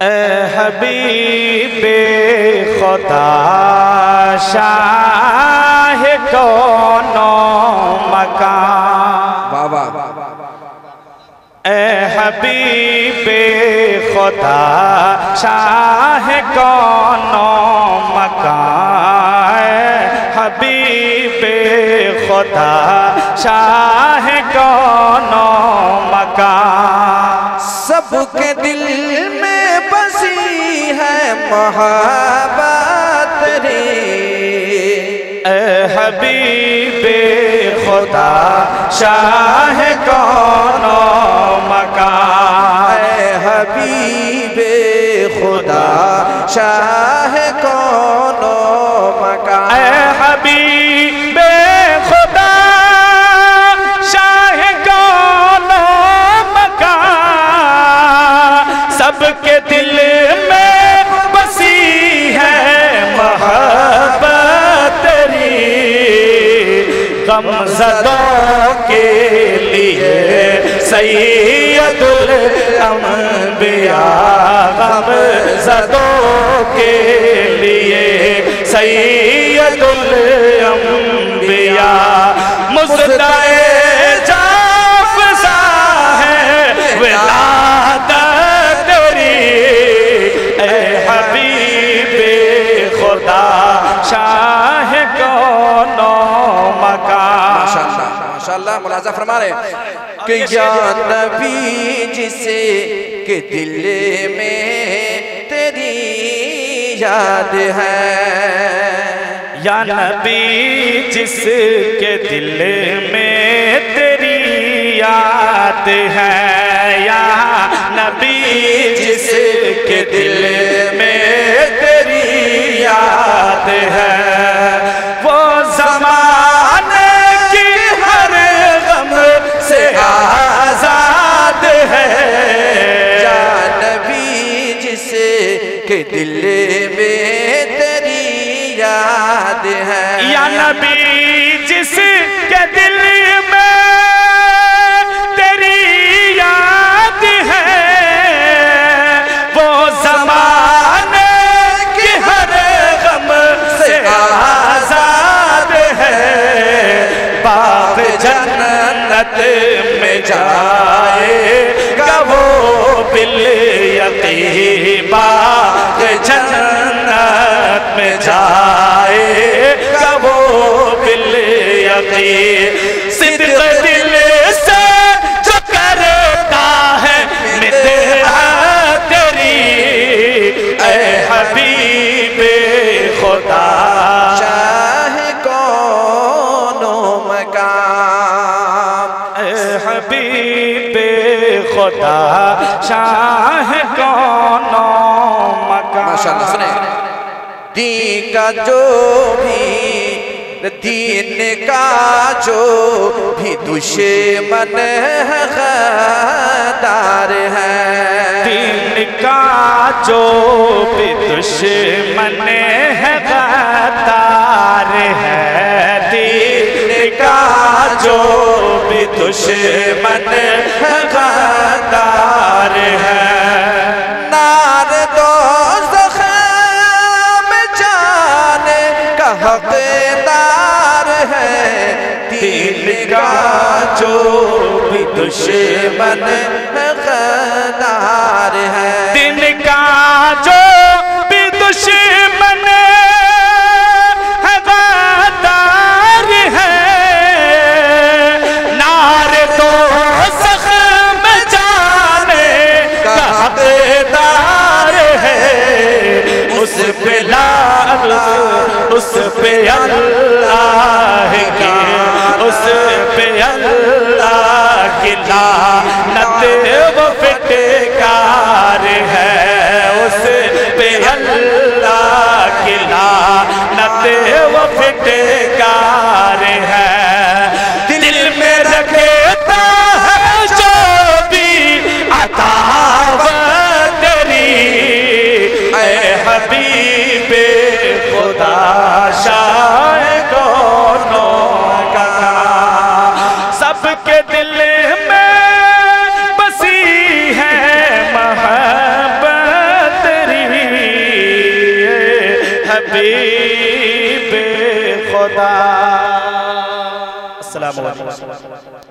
हबीबे खुदा शाह कौनो मकान। बाबा हबीबे खुदा शाह कौनो मकान। हबीबे खुदा शाह कौनो मकान। सबके दिल में बसी है मोहब्बत रे। हबीबे खुदा शाह कौनो मकान। हबीबे खुदा शाह कौनो मकान। हबीबे खुदा शाह कौनो मकान। सबके दिल में बसी है मोहब्बत तेरी। गमज़दों के लिए सैयदुल अंबिया। गमज़दों के लिए सैयदुल अंबिया। मुज़दाए जाफ़ज़ा है विलादत तेरी। ऐ हबीबे खुदा शाह कौनो मकान। माशाअल्लाह माशाअल्लाह मुलाज़ा फरमा रहे कि या नबी जिसे के दिल में तेरी याद है। या नबी जिसके दिल में तेरी याद है। या नबी जिसके दिल में तेरी याद है। वो ज़माने की हर गम से आज़ाद है। या नबी जिसके दिल में तेरी याद है। या नबी जिसके दिल में तेरी याद है। वो ज़माने की हर गम से आज़ाद है। बाग़ जन्नत में जाएगा वो बिल यकीन। बाग़ जन्नत में जाएगा वो बिल यकीन। सिद्क़ दिल से जो करता है मित्रा तेरी। ऐ हबीबे खुदा शाह कौनो मकाम। ऐ हबीबे खुदा शाह कौनो मकान। माशाअल्लाह सुने दीन का जो भी दीन का जो भी दुश्मन है गद्दार है। दीन का जो भी दुश्मन है गद्दार है। दीन का जो भी दुश्मन है गद्दार है। नार दोज़ख में जाने का हक़दार है। दीन का जो भी दुश्मन है गद्दार है। दिन का जो भी दुश्मन है गद्दार है। नारे तो ज़ख़्म जाने का हक़दार है। उस पे उस पे अल्लाह की उस पे अल्लाह की लानत वो फिटकार है। उस पे अल्लाह की लानत वो फिटकार है। दिल में रखता है जो भी अता तेरी। ऐ हबीबे खुदा शाह कौनो मकान। सबके दिल में बसी हबीब खुदा। अस्सलामु अलैकुम।